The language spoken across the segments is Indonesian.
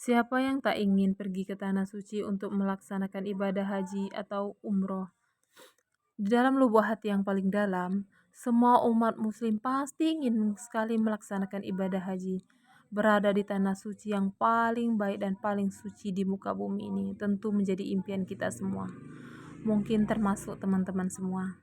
Siapa yang tak ingin pergi ke tanah suci untuk melaksanakan ibadah haji atau umroh? Di dalam lubuk hati yang paling dalam, semua umat muslim pasti ingin sekali melaksanakan ibadah haji. Berada di tanah suci yang paling baik dan paling suci di muka bumi ini tentu menjadi impian kita semua. Mungkin termasuk teman-teman semua.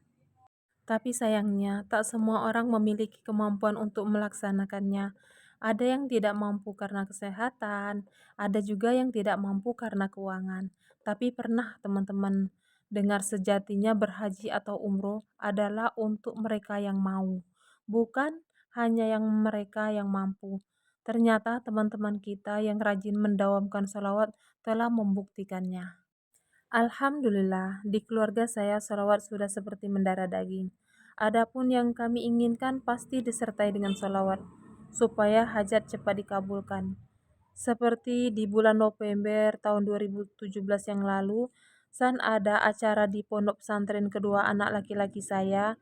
Tapi sayangnya, tak semua orang memiliki kemampuan untuk melaksanakannya. Ada yang tidak mampu karena kesehatan, ada juga yang tidak mampu karena keuangan. Tapi pernah teman-teman dengar sejatinya berhaji atau umroh adalah untuk mereka yang mau, bukan hanya yang mereka yang mampu. Ternyata teman-teman kita yang rajin mendawamkan salawat telah membuktikannya. Alhamdulillah, di keluarga saya sholawat sudah seperti mendarah daging. Adapun yang kami inginkan pasti disertai dengan sholawat, supaya hajat cepat dikabulkan. Seperti di bulan November tahun 2017 yang lalu, ada acara di pondok pesantren kedua anak laki-laki saya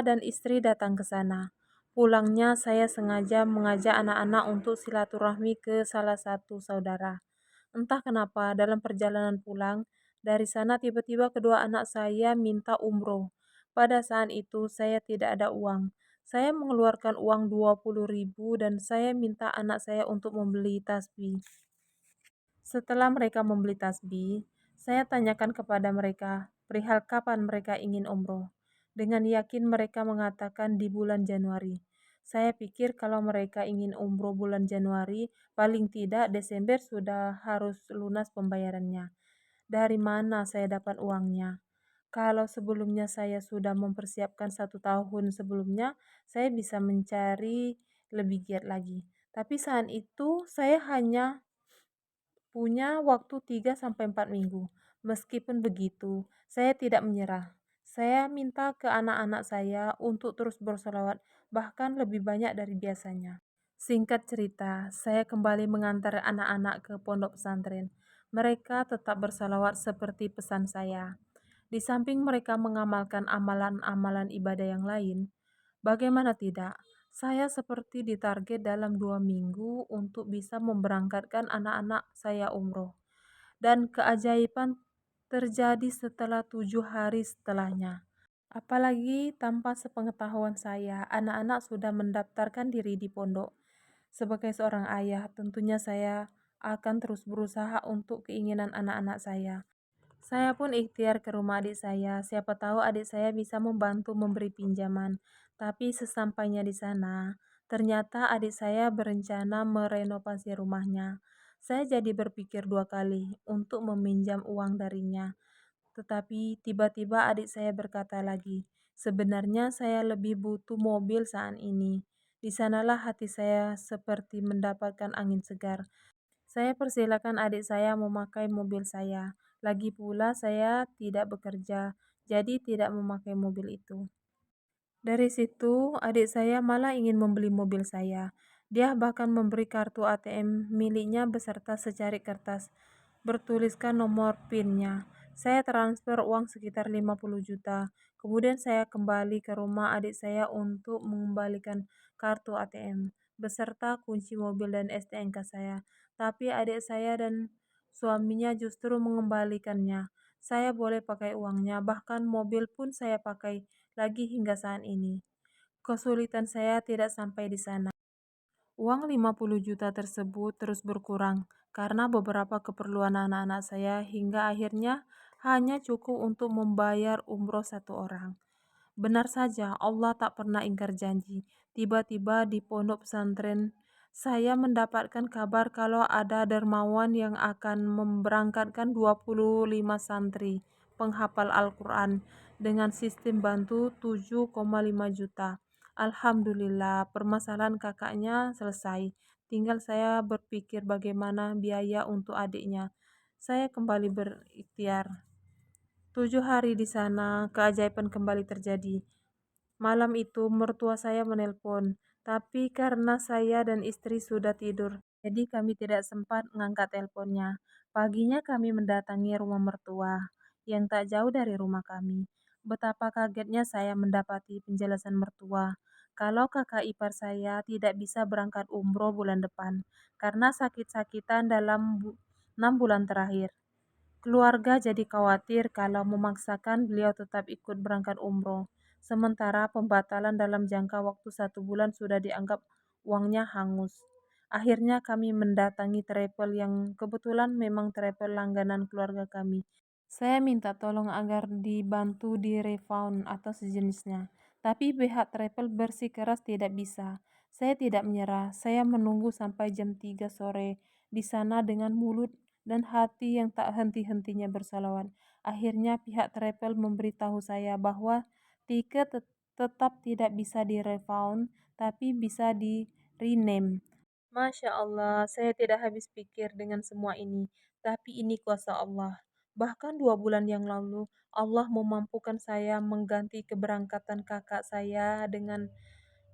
dan istri datang ke sana. Pulangnya saya sengaja mengajak anak-anak untuk silaturahmi ke salah satu saudara. Entah kenapa dalam perjalanan pulang, dari sana tiba-tiba kedua anak saya minta umroh. Pada saat itu saya tidak ada uang. Saya mengeluarkan uang 20.000 dan saya minta anak saya untuk membeli tasbih. Setelah mereka membeli tasbih, saya tanyakan kepada mereka perihal kapan mereka ingin umroh. Dengan yakin mereka mengatakan di bulan Januari. Saya pikir kalau mereka ingin umroh bulan Januari, paling tidak Desember sudah harus lunas pembayarannya. Dari mana saya dapat uangnya? Kalau sebelumnya saya sudah mempersiapkan 1 tahun sebelumnya, saya bisa mencari lebih giat lagi. Tapi saat itu saya hanya punya waktu 3 sampai 4 minggu. Meskipun begitu, saya tidak menyerah. Saya minta ke anak-anak saya untuk terus bersolawat, bahkan lebih banyak dari biasanya. Singkat cerita, saya kembali mengantar anak-anak ke pondok pesantren. Mereka tetap bersalawat seperti pesan saya. Di samping mereka mengamalkan amalan-amalan ibadah yang lain, bagaimana tidak? Saya seperti ditarget dalam 2 minggu untuk bisa memberangkatkan anak-anak saya umroh. Dan keajaiban terjadi setelah 7 hari setelahnya. Apalagi tanpa sepengetahuan saya, anak-anak sudah mendaftarkan diri di pondok. Sebagai seorang ayah, tentunya saya akan terus berusaha untuk keinginan anak-anak saya. Saya pun ikhtiar ke rumah adik saya, siapa tahu adik saya bisa membantu memberi pinjaman. Tapi sesampainya di sana, ternyata adik saya berencana merenovasi rumahnya. Saya jadi berpikir 2 kali untuk meminjam uang darinya. Tetapi tiba-tiba adik saya berkata lagi, sebenarnya saya lebih butuh mobil saat ini. Di sanalah hati saya seperti mendapatkan angin segar. Saya persilakan adik saya memakai mobil saya. Lagi pula saya tidak bekerja, jadi tidak memakai mobil itu. Dari situ, adik saya malah ingin membeli mobil saya. Dia bahkan memberi kartu ATM miliknya beserta secari kertas, bertuliskan nomor PIN-nya. Saya transfer uang sekitar 50 juta. Kemudian saya kembali ke rumah adik saya untuk mengembalikan kartu ATM beserta kunci mobil dan STNK saya. Tapi adik saya dan suaminya justru mengembalikannya. Saya boleh pakai uangnya, bahkan mobil pun saya pakai lagi hingga saat ini. Kesulitan saya tidak sampai di sana. Uang 50 juta tersebut terus berkurang karena beberapa keperluan anak-anak saya hingga akhirnya hanya cukup untuk membayar umroh satu orang. Benar saja, Allah tak pernah ingkar janji. Tiba-tiba di pondok pesantren, saya mendapatkan kabar kalau ada dermawan yang akan memberangkatkan 25 santri penghafal Al-Quran dengan sistem bantu 7,5 juta. Alhamdulillah, permasalahan kakaknya selesai. Tinggal saya berpikir bagaimana biaya untuk adiknya. Saya kembali berikhtiar. 7 hari di sana, keajaiban kembali terjadi. Malam itu mertua saya menelpon, tapi karena saya dan istri sudah tidur, jadi kami tidak sempat mengangkat teleponnya. Paginya kami mendatangi rumah mertua yang tak jauh dari rumah kami. Betapa kagetnya saya mendapati penjelasan mertua. kalau kakak ipar saya tidak bisa berangkat umroh bulan depan karena sakit-sakitan dalam 6 bulan terakhir. Keluarga jadi khawatir kalau memaksakan beliau tetap ikut berangkat umroh. Sementara pembatalan dalam jangka waktu 1 bulan sudah dianggap uangnya hangus. Akhirnya kami mendatangi travel yang kebetulan memang travel langganan keluarga kami. Saya minta tolong agar dibantu di refund atau sejenisnya. Tapi pihak travel bersikeras tidak bisa. Saya tidak menyerah. Saya menunggu sampai jam 3 sore di sana dengan mulut dan hati yang tak henti-hentinya bersolawat. Akhirnya pihak travel memberitahu saya bahwa tiket tetap tidak bisa di-refund, tapi bisa di-rename. Masya Allah, saya tidak habis pikir dengan semua ini, tapi ini kuasa Allah. Bahkan 2 bulan yang lalu, Allah memampukan saya mengganti keberangkatan kakak saya dengan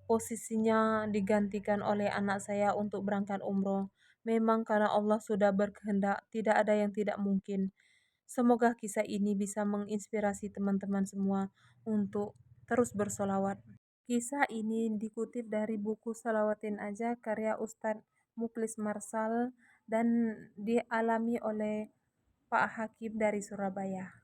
posisinya digantikan oleh anak saya untuk berangkat umroh. Memang karena Allah sudah berkehendak, tidak ada yang tidak mungkin. Semoga kisah ini bisa menginspirasi teman-teman semua untuk terus bersolawat. Kisah ini dikutip dari buku Salawatin Aja karya Ustadz Muklis Marsal dan dialami oleh Pak Hakim dari Surabaya.